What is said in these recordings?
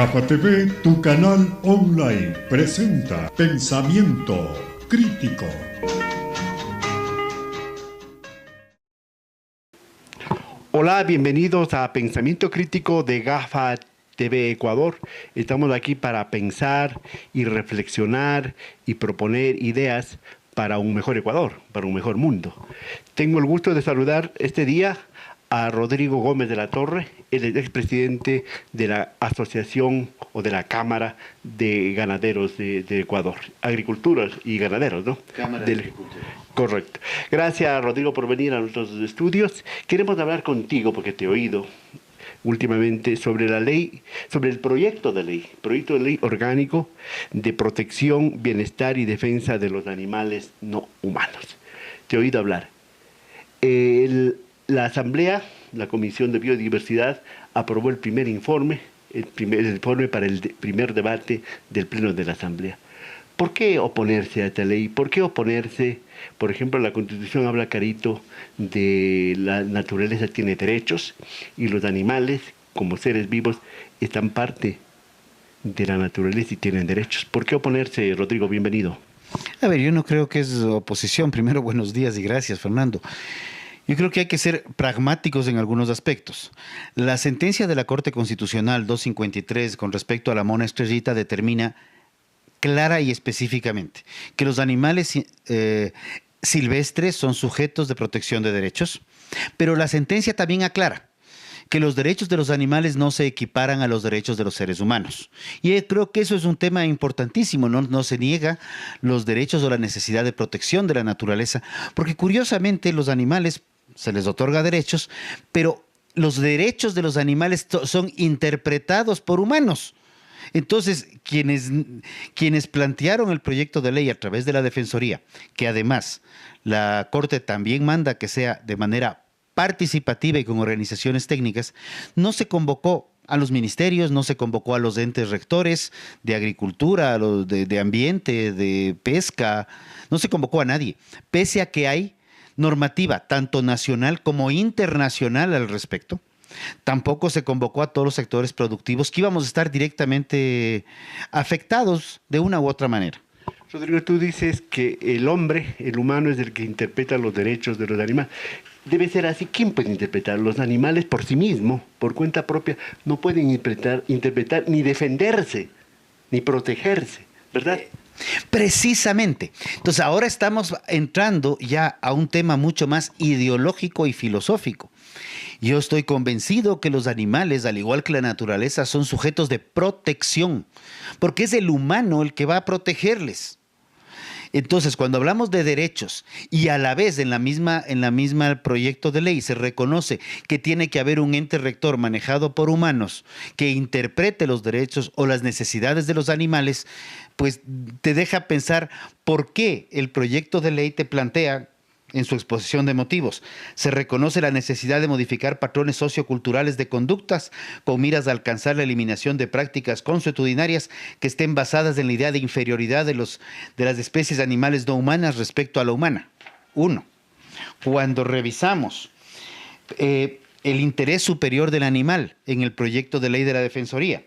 GAFA TV, tu canal online, presenta Pensamiento Crítico. Hola, bienvenidos a Pensamiento Crítico de GAFA TV Ecuador. Estamos aquí para pensar y reflexionar y proponer ideas para un mejor Ecuador, para un mejor mundo. Tengo el gusto de saludar este día a Rodrigo Gómez de la Torre, el expresidente de la Asociación o de la Cámara de Ganaderos de Ecuador. Agricultura y ganaderos, ¿no? Cámara de Agricultura. Correcto. Gracias, Rodrigo, por venir a nuestros estudios. Queremos hablar contigo, porque te he oído últimamente, sobre la ley, sobre el proyecto de ley orgánico de protección, bienestar y defensa de los animales no humanos. Te he oído hablar. La Asamblea, la Comisión de Biodiversidad, aprobó el primer informe, el informe para el primer debate del Pleno de la Asamblea. ¿Por qué oponerse a esta ley? ¿Por qué oponerse? Por ejemplo, la Constitución habla clarito de la naturaleza tiene derechos y los animales, como seres vivos, están parte de la naturaleza y tienen derechos. ¿Por qué oponerse, Rodrigo? Bienvenido. A ver, yo no creo que es oposición. Primero, buenos días y gracias, Fernando. Yo creo que hay que ser pragmáticos en algunos aspectos. La sentencia de la Corte Constitucional 253 con respecto a la mona estrellita determina clara y específicamente que los animales silvestres son sujetos de protección de derechos, pero la sentencia también aclara que los derechos de los animales no se equiparan a los derechos de los seres humanos. Y creo que eso es un tema importantísimo, no se niega los derechos o la necesidad de protección de la naturaleza, porque curiosamente los animales se les otorga derechos, pero los derechos de los animales son interpretados por humanos. Entonces, quienes plantearon el proyecto de ley a través de la Defensoría, que además la Corte también manda que sea de manera participativa y con organizaciones técnicas, no se convocó a los ministerios, no se convocó a los entes rectores de agricultura, a los de ambiente, de pesca, no se convocó a nadie, pese a que hay normativa tanto nacional como internacional al respecto. Tampoco se convocó a todos los sectores productivos que íbamos a estar directamente afectados de una u otra manera. Rodrigo, tú dices que el hombre, el humano, es el que interpreta los derechos de los animales. Debe ser así. ¿Quién puede interpretar? Los animales por sí mismos, por cuenta propia, no pueden interpretar ni defenderse, ni protegerse, ¿verdad? Precisamente. Entonces ahora estamos entrando ya a un tema mucho más ideológico y filosófico. Yo estoy convencido que los animales, al igual que la naturaleza, son sujetos de protección, porque es el humano el que va a protegerles. Entonces, cuando hablamos de derechos y a la vez en la misma proyecto de ley se reconoce que tiene que haber un ente rector manejado por humanos que interprete los derechos o las necesidades de los animales, pues te deja pensar por qué el proyecto de ley te plantea en su exposición de motivos. Se reconoce la necesidad de modificar patrones socioculturales de conductas con miras a alcanzar la eliminación de prácticas consuetudinarias que estén basadas en la idea de inferioridad de las especies animales no humanas respecto a la humana. Uno, cuando revisamos el interés superior del animal en el proyecto de ley de la Defensoría,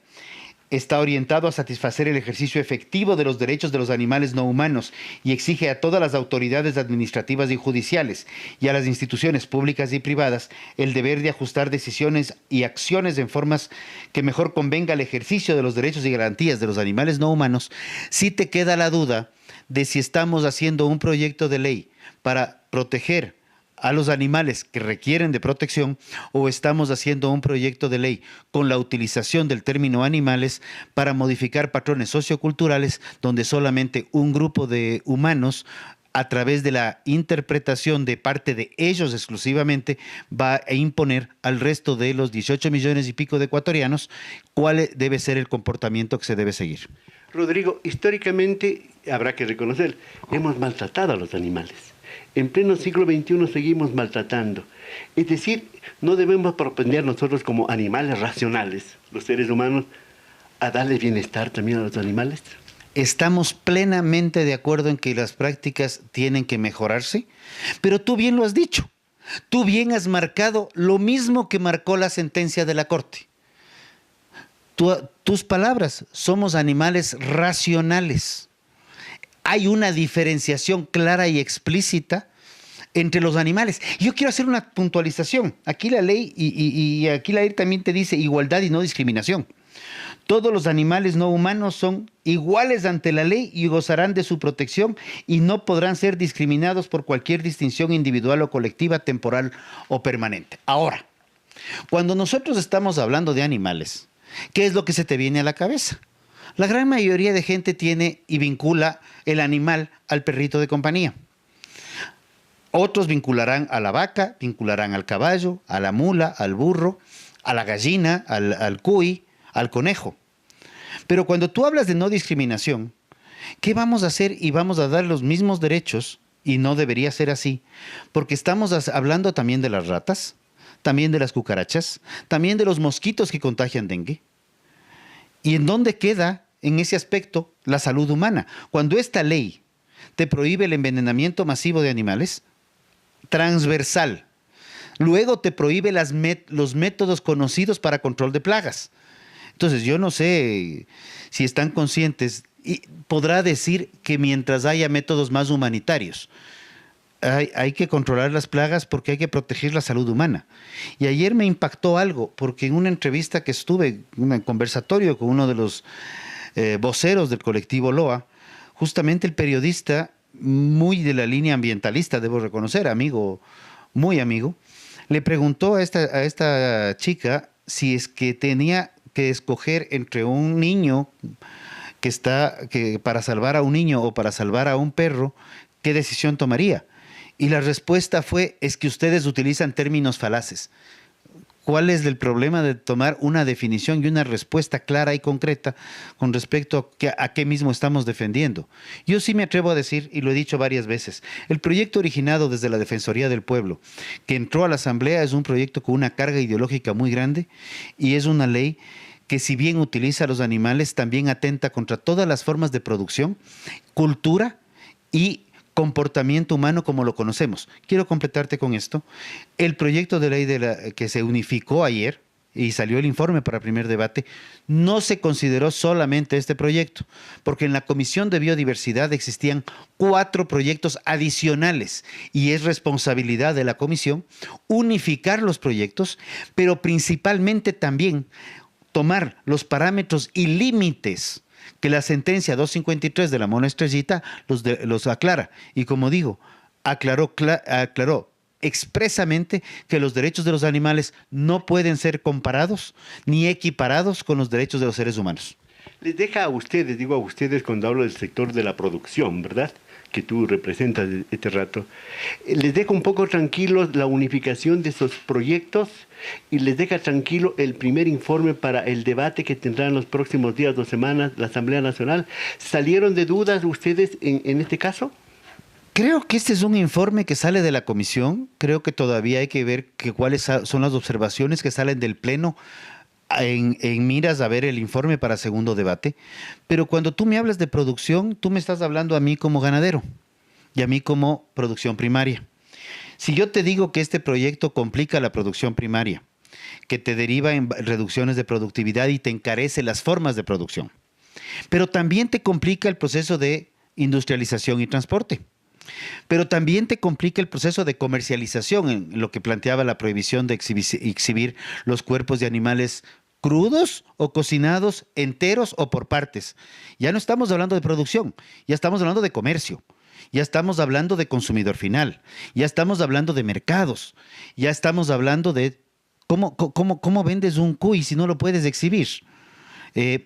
está orientado a satisfacer el ejercicio efectivo de los derechos de los animales no humanos y exige a todas las autoridades administrativas y judiciales y a las instituciones públicas y privadas el deber de ajustar decisiones y acciones en formas que mejor convenga al ejercicio de los derechos y garantías de los animales no humanos. Sí te queda la duda de si estamos haciendo un proyecto de ley para proteger a los animales que requieren de protección o estamos haciendo un proyecto de ley con la utilización del término animales para modificar patrones socioculturales donde solamente un grupo de humanos a través de la interpretación de parte de ellos exclusivamente va a imponer al resto de los 18 millones y pico de ecuatorianos cuál debe ser el comportamiento que se debe seguir. Rodrigo, históricamente habrá que reconocer, hemos maltratado a los animales. En pleno siglo XXI seguimos maltratando. Es decir, no debemos propender nosotros como animales racionales, los seres humanos, a darle bienestar también a los animales. Estamos plenamente de acuerdo en que las prácticas tienen que mejorarse, pero tú bien lo has dicho. Tú bien has marcado lo mismo que marcó la sentencia de la Corte. tus palabras, somos animales racionales. Hay una diferenciación clara y explícita entre los animales. Yo quiero hacer una puntualización. Aquí la ley y aquí la ley también te dice igualdad y no discriminación. Todos los animales no humanos son iguales ante la ley y gozarán de su protección y no podrán ser discriminados por cualquier distinción individual o colectiva, temporal o permanente. Ahora, cuando nosotros estamos hablando de animales, ¿qué es lo que se te viene a la cabeza? La gran mayoría de gente tiene y vincula el animal al perrito de compañía. Otros vincularán a la vaca, vincularán al caballo, a la mula, al burro, a la gallina, al cuy, al conejo. Pero cuando tú hablas de no discriminación, ¿qué vamos a hacer? Y vamos a dar los mismos derechos, y no debería ser así, porque estamos hablando también de las ratas, también de las cucarachas, también de los mosquitos que contagian dengue. ¿Y en dónde queda en ese aspecto la salud humana? Cuando esta ley te prohíbe el envenenamiento masivo de animales, transversal, luego te prohíbe los métodos conocidos para control de plagas. Entonces, yo no sé si están conscientes, y podrá decir que mientras haya métodos más humanitarios, hay que controlar las plagas porque hay que proteger la salud humana. Y ayer me impactó algo, porque en una entrevista que estuve, un conversatorio con uno de los voceros del colectivo LOA, justamente el periodista, muy de la línea ambientalista, debo reconocer, amigo, muy amigo, le preguntó a esta chica si es que tenía que escoger entre un niño que para salvar a un niño o para salvar a un perro, ¿qué decisión tomaría? Y la respuesta fue, es que ustedes utilizan términos falaces. ¿Cuál es el problema de tomar una definición y una respuesta clara y concreta con respecto a qué mismo estamos defendiendo? Yo sí me atrevo a decir, y lo he dicho varias veces, el proyecto originado desde la Defensoría del Pueblo, que entró a la Asamblea, es un proyecto con una carga ideológica muy grande y es una ley que, si bien utiliza a los animales, también atenta contra todas las formas de producción, cultura y comportamiento humano como lo conocemos. Quiero completarte con esto. El proyecto de ley que se unificó ayer y salió el informe para primer debate, no se consideró solamente este proyecto, porque en la Comisión de Biodiversidad existían 4 proyectos adicionales y es responsabilidad de la Comisión unificar los proyectos, pero principalmente también tomar los parámetros y límites que la sentencia 253 de la Mona Estrellita los aclara. Y como digo, aclaró expresamente que los derechos de los animales no pueden ser comparados ni equiparados con los derechos de los seres humanos. Les deja a ustedes, digo a ustedes cuando hablo del sector de la producción, ¿verdad?, que tú representas este rato, les deja un poco tranquilos la unificación de esos proyectos y les deja tranquilo el primer informe para el debate que tendrán los próximos días, 2 semanas, la Asamblea Nacional. ¿Salieron de dudas ustedes en este caso? Creo que este es un informe que sale de la comisión. Creo que todavía hay que ver cuáles son las observaciones que salen del Pleno en miras a ver el informe para segundo debate. Pero cuando tú me hablas de producción, tú me estás hablando a mí como ganadero y a mí como producción primaria. Si yo te digo que este proyecto complica la producción primaria, que te deriva en reducciones de productividad y te encarece las formas de producción, pero también te complica el proceso de industrialización y transporte, pero también te complica el proceso de comercialización, en lo que planteaba la prohibición de exhibir los cuerpos de animales crudos o cocinados, enteros o por partes. Ya no estamos hablando de producción, ya estamos hablando de comercio, ya estamos hablando de consumidor final, ya estamos hablando de mercados, ya estamos hablando de cómo vendes un cuy si no lo puedes exhibir.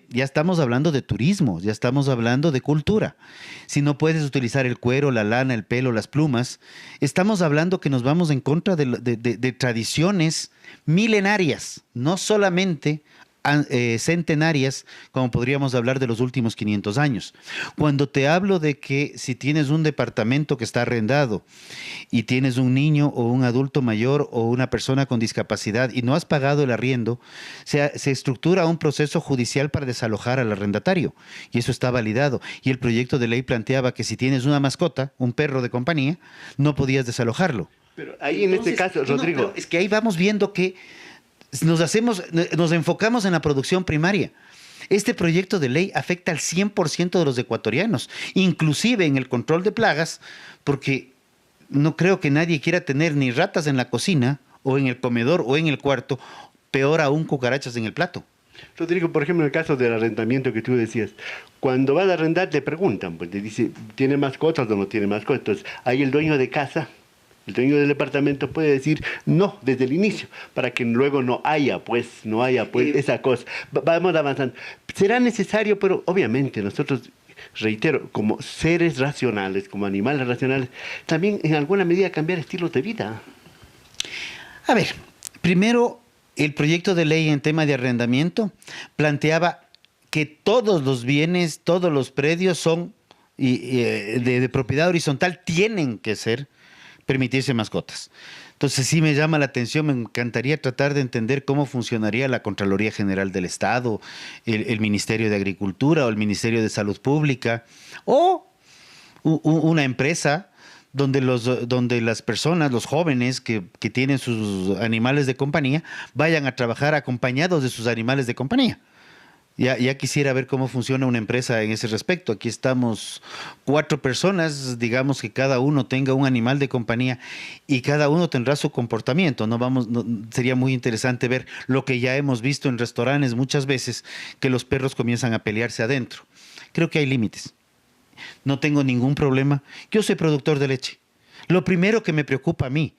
Ya estamos hablando de turismo, ya estamos hablando de cultura. Si no puedes utilizar el cuero, la lana, el pelo, las plumas, estamos hablando que nos vamos en contra de tradiciones milenarias, no solamente centenarias, como podríamos hablar de los últimos 500 años. Cuando te hablo de que si tienes un departamento que está arrendado y tienes un niño o un adulto mayor o una persona con discapacidad y no has pagado el arriendo, se estructura un proceso judicial para desalojar al arrendatario, y eso está validado. Y el proyecto de ley planteaba que si tienes una mascota, un perro de compañía, no podías desalojarlo. Pero ahí entonces, en este caso, Rodrigo... es que ahí vamos viendo que nos enfocamos en la producción primaria. Este proyecto de ley afecta al 100% de los ecuatorianos, inclusive en el control de plagas, porque no creo que nadie quiera tener ni ratas en la cocina, o en el comedor, o en el cuarto, peor aún cucarachas en el plato. Rodrigo, por ejemplo, en el caso del arrendamiento que tú decías, cuando vas a arrendar te preguntan, pues te dice, ¿tiene mascotas o no tiene mascotas? Entonces, ahí el dueño de casa, el dueño del departamento puede decir no desde el inicio, para que luego no haya esa cosa. Vamos avanzando. Será necesario, pero obviamente nosotros, reitero, como seres racionales, como animales racionales, también en alguna medida cambiar estilos de vida. A ver, primero, el proyecto de ley en tema de arrendamiento planteaba que todos los bienes, todos los predios son de propiedad horizontal, tienen que permitirse mascotas. Entonces sí me llama la atención, me encantaría tratar de entender cómo funcionaría la Contraloría General del Estado, el Ministerio de Agricultura o el Ministerio de Salud Pública, o una empresa donde las personas, los jóvenes que tienen sus animales de compañía, vayan a trabajar acompañados de sus animales de compañía. Ya quisiera ver cómo funciona una empresa en ese respecto. Aquí estamos 4 personas, digamos que cada uno tenga un animal de compañía y cada uno tendrá su comportamiento. Sería muy interesante ver lo que ya hemos visto en restaurantes muchas veces, que los perros comienzan a pelearse adentro. Creo que hay límites. No tengo ningún problema. Yo soy productor de leche. Lo primero que me preocupa a mí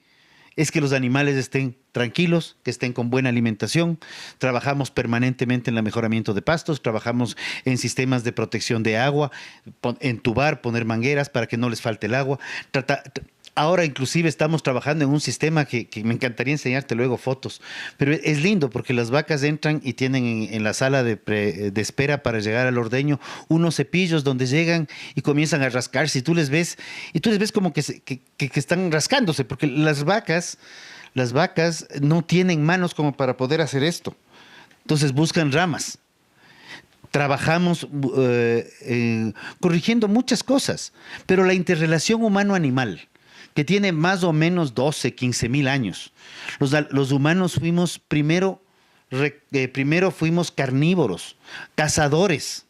es que los animales estén tranquilos, que estén con buena alimentación. Trabajamos permanentemente en el mejoramiento de pastos, trabajamos en sistemas de protección de agua, entubar, poner mangueras para que no les falte el agua. Ahora inclusive estamos trabajando en un sistema que me encantaría enseñarte luego fotos, pero es lindo porque las vacas entran y tienen en la sala de espera para llegar al ordeño unos cepillos donde llegan y comienzan a rascarse y tú les ves como que están rascándose, porque las vacas no tienen manos como para poder hacer esto, entonces buscan ramas. Trabajamos corrigiendo muchas cosas, pero la interrelación humano-animal, que tiene más o menos 12, 15 mil años. Los humanos fuimos primero fuimos carnívoros, cazadores.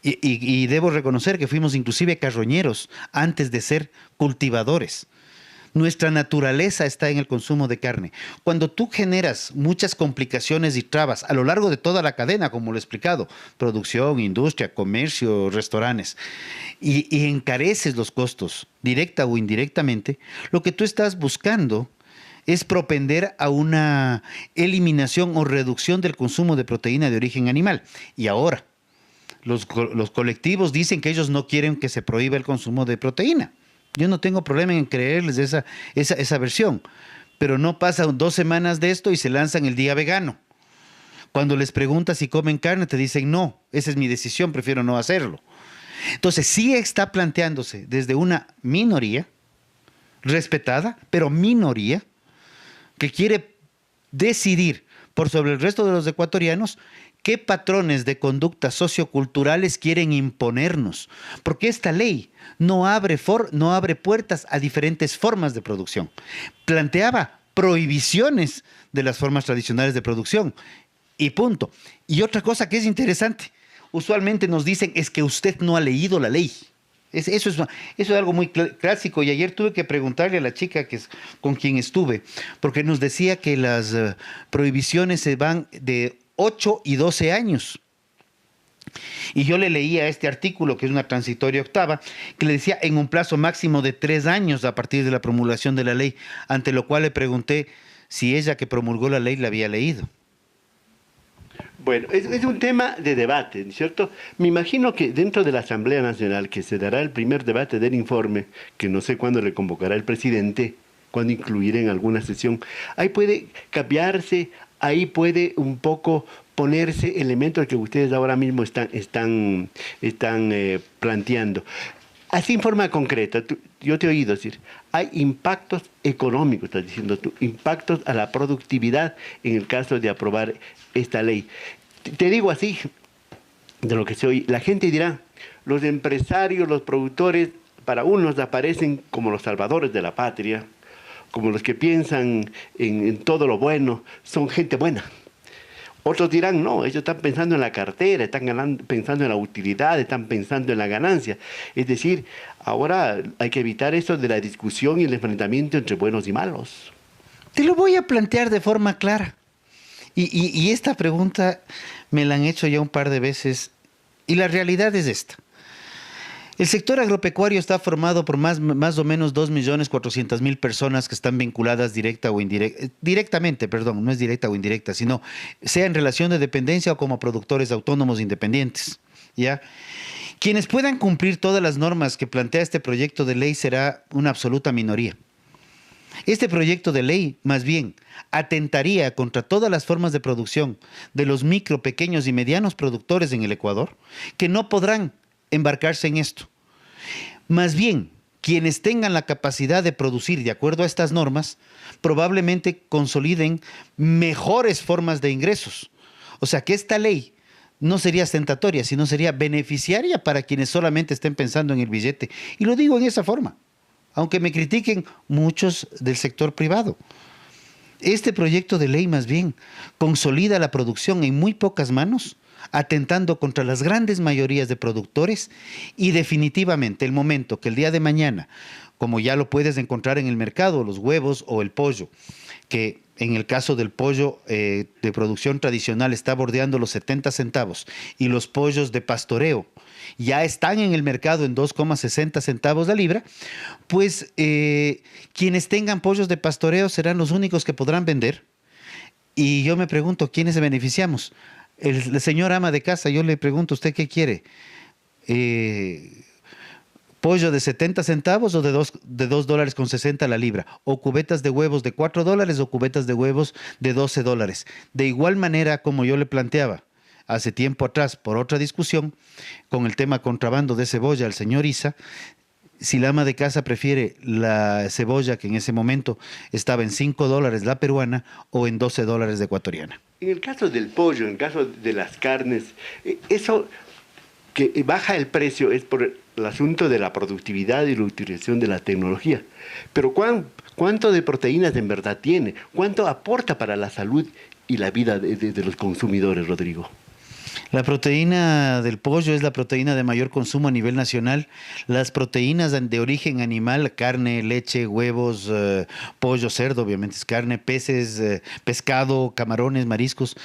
Y debo reconocer que fuimos inclusive carroñeros antes de ser cultivadores. Nuestra naturaleza está en el consumo de carne. Cuando tú generas muchas complicaciones y trabas a lo largo de toda la cadena, como lo he explicado, producción, industria, comercio, restaurantes, y encareces los costos, directa o indirectamente, lo que tú estás buscando es propender a una eliminación o reducción del consumo de proteína de origen animal. Y ahora, los colectivos dicen que ellos no quieren que se prohíba el consumo de proteína. Yo no tengo problema en creerles esa versión, pero no pasan 2 semanas de esto y se lanzan el día vegano. Cuando les preguntas si comen carne, te dicen no, esa es mi decisión, prefiero no hacerlo. Entonces sí está planteándose desde una minoría, respetada, pero minoría, que quiere decidir por sobre el resto de los ecuatorianos qué patrones de conductas socioculturales quieren imponernos, porque esta ley no abre puertas a diferentes formas de producción. Planteaba prohibiciones de las formas tradicionales de producción y punto. Y otra cosa que es interesante, usualmente nos dicen es que usted no ha leído la ley. Eso es algo muy clásico, y ayer tuve que preguntarle a la chica con quien estuve, porque nos decía que las prohibiciones se van de 8 y 12 años. Y yo le leía este artículo, que es una transitoria octava, que le decía en un plazo máximo de 3 años a partir de la promulgación de la ley, ante lo cual le pregunté si ella que promulgó la ley la había leído. Bueno, es un tema de debate, ¿cierto? Me imagino que dentro de la Asamblea Nacional, que se dará el primer debate del informe, que no sé cuándo le convocará el presidente, cuándo incluirá en alguna sesión, ahí puede cambiarse, ahí puede un poco ponerse elementos que ustedes ahora mismo están planteando. Así en forma concreta, yo te he oído decir, hay impactos económicos, estás diciendo tú, impactos a la productividad en el caso de aprobar esta ley. Te digo así, de lo que se oye, la gente dirá, los empresarios, los productores, para unos aparecen como los salvadores de la patria, como los que piensan en todo lo bueno, son gente buena. Otros dirán, no, ellos están pensando en la cartera, pensando en la utilidad, están pensando en la ganancia. Es decir, ahora hay que evitar eso de la discusión y el enfrentamiento entre buenos y malos. Te lo voy a plantear de forma clara. Y esta pregunta me la han hecho ya un par de veces y la realidad es esta. El sector agropecuario está formado por más o menos 2.400.000 personas que están vinculadas directamente, no es directa o indirecta, sino sea en relación de dependencia o como productores autónomos independientes, ¿ya? Quienes puedan cumplir todas las normas que plantea este proyecto de ley será una absoluta minoría. Este proyecto de ley, más bien, atentaría contra todas las formas de producción de los micro, pequeños y medianos productores en el Ecuador, que no podrán embarcarse en esto. Más bien, quienes tengan la capacidad de producir de acuerdo a estas normas, probablemente consoliden mejores formas de ingresos. O sea que esta ley no sería ostentatoria, sino sería beneficiaria para quienes solamente estén pensando en el billete. Y lo digo en esa forma, aunque me critiquen muchos del sector privado. Este proyecto de ley más bien consolida la producción en muy pocas manos, atentando contra las grandes mayorías de productores y definitivamente el momento que el día de mañana, como ya lo puedes encontrar en el mercado, los huevos o el pollo, que en el caso del pollo de producción tradicional está bordeando los 70 centavos y los pollos de pastoreo ya están en el mercado en 2,60 centavos la libra, pues quienes tengan pollos de pastoreo serán los únicos que podrán vender. Y yo me pregunto, ¿quiénes se beneficiamos? El señor ama de casa, yo le pregunto, ¿usted qué quiere? ¿Pollo de 70 centavos o de $2.60 la libra? ¿O cubetas de huevos de $4 o cubetas de huevos de $12? De igual manera, como yo le planteaba hace tiempo atrás por otra discusión, con el tema contrabando de cebolla al señor Isa, si la ama de casa prefiere la cebolla que en ese momento estaba en $5 la peruana o en $12 de ecuatoriana. En el caso del pollo, en el caso de las carnes, eso que baja el precio es por el asunto de la productividad y la utilización de la tecnología. Pero ¿cuánto de proteínas en verdad tiene? ¿Cuánto aporta para la salud y la vida de los consumidores, Rodrigo? La proteína del pollo es la proteína de mayor consumo a nivel nacional. Las proteínas de origen animal, carne, leche, huevos, pollo, cerdo, obviamente es carne, peces, pescado, camarones, mariscos,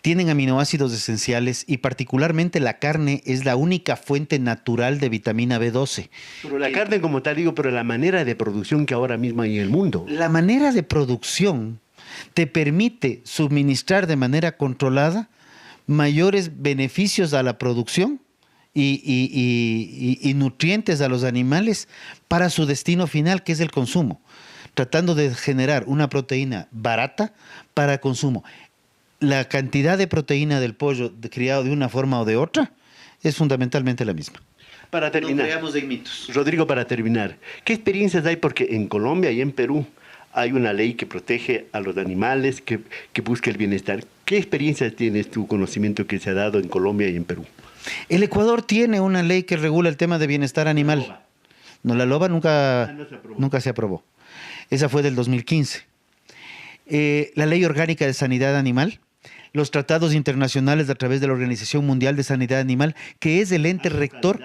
tienen aminoácidos esenciales y particularmente la carne es la única fuente natural de vitamina B12. Pero la carne como tal, digo, pero la manera de producción que ahora mismo hay en el mundo. La manera de producción te permite suministrar de manera controlada mayores beneficios a la producción y nutrientes a los animales para su destino final, que es el consumo, tratando de generar una proteína barata para consumo. La cantidad de proteína del pollo criado de una forma o de otra es fundamentalmente la misma. Para terminar, no creamos en mitos. Rodrigo, para terminar, ¿qué experiencias hay? Porque en Colombia y en Perú hay una ley que protege a los animales, que busca el bienestar. ¿Qué experiencias tienes tu conocimiento que se ha dado en Colombia y en Perú? El Ecuador tiene una ley que regula el tema de bienestar animal. No, la LOBA nunca se aprobó. Esa fue del 2015. La Ley Orgánica de Sanidad Animal, los tratados internacionales a través de la Organización Mundial de Sanidad Animal, que es el ente rector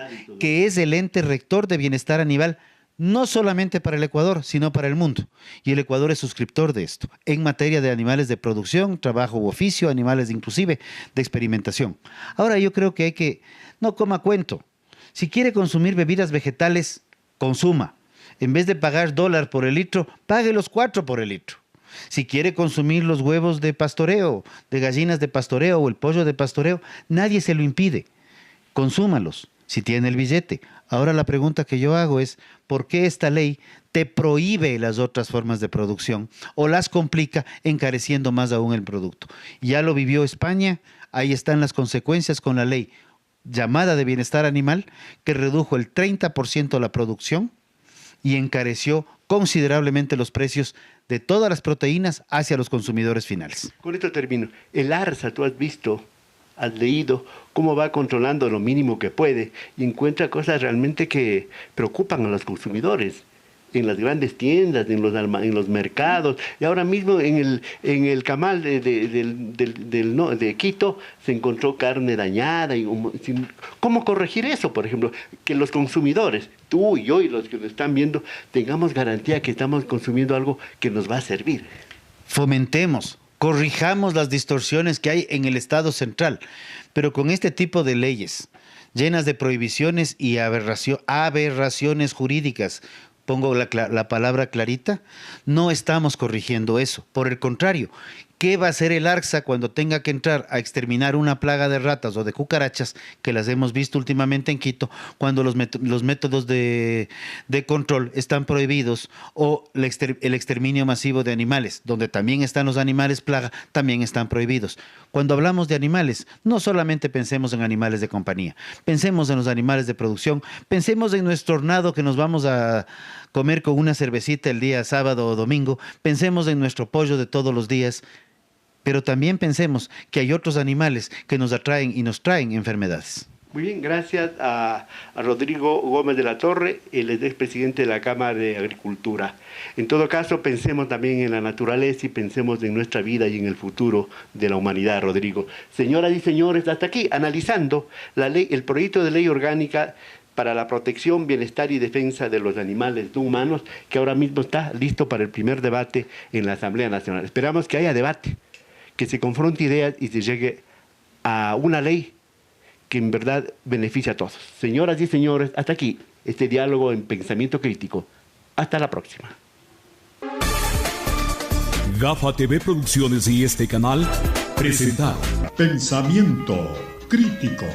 de bienestar animal, no solamente para el Ecuador, sino para el mundo. Y el Ecuador es suscriptor de esto, en materia de animales de producción, trabajo u oficio, animales inclusive de experimentación. Ahora yo creo que hay que, no coma cuento, si quiere consumir bebidas vegetales, consuma. En vez de pagar $1 por el litro, pague los 4 por el litro. Si quiere consumir los huevos de pastoreo, de gallinas de pastoreo o el pollo de pastoreo, nadie se lo impide. Consúmalos, si tiene el billete. Ahora la pregunta que yo hago es, ¿por qué esta ley te prohíbe las otras formas de producción o las complica encareciendo más aún el producto? Ya lo vivió España, ahí están las consecuencias con la ley llamada de bienestar animal, que redujo el 30% la producción y encareció considerablemente los precios de todas las proteínas hacia los consumidores finales. Con esto termino. El ARSA, tú has visto, has leído cómo va controlando lo mínimo que puede y encuentra cosas realmente que preocupan a los consumidores. en las grandes tiendas, en los mercados, y ahora mismo en el camal de Quito se encontró carne dañada. ¿Cómo corregir eso, por ejemplo? Que los consumidores, tú y yo y los que nos están viendo, tengamos garantía que estamos consumiendo algo que nos va a servir. Fomentemos, corrijamos las distorsiones que hay en el Estado central, pero con este tipo de leyes llenas de prohibiciones y aberraciones jurídicas, pongo la palabra clarita, no estamos corrigiendo eso. Por el contrario, ¿qué va a hacer el ARCSA cuando tenga que entrar a exterminar una plaga de ratas o de cucarachas, que las hemos visto últimamente en Quito, cuando los métodos de control están prohibidos, o el exterminio masivo de animales, donde también están los animales plaga, también están prohibidos? Cuando hablamos de animales, no solamente pensemos en animales de compañía, pensemos en los animales de producción, pensemos en nuestro hornado que nos vamos a comer con una cervecita el día sábado o domingo, pensemos en nuestro pollo de todos los días, pero también pensemos que hay otros animales que nos atraen y nos traen enfermedades. Muy bien, gracias a Rodrigo Gómez de la Torre, el expresidente de la Cámara de Agricultura. En todo caso, pensemos también en la naturaleza y pensemos en nuestra vida y en el futuro de la humanidad, Rodrigo. Señoras y señores, hasta aquí, analizando el proyecto de ley orgánica para la protección, bienestar y defensa de los animales no humanos, que ahora mismo está listo para el primer debate en la Asamblea Nacional. Esperamos que haya debate, que se confronte ideas y se llegue a una ley que en verdad beneficia a todos. Señoras y señores, hasta aquí este diálogo en Pensamiento Crítico. Hasta la próxima. Gafa TV Producciones y este canal presentaron Pensamiento Crítico.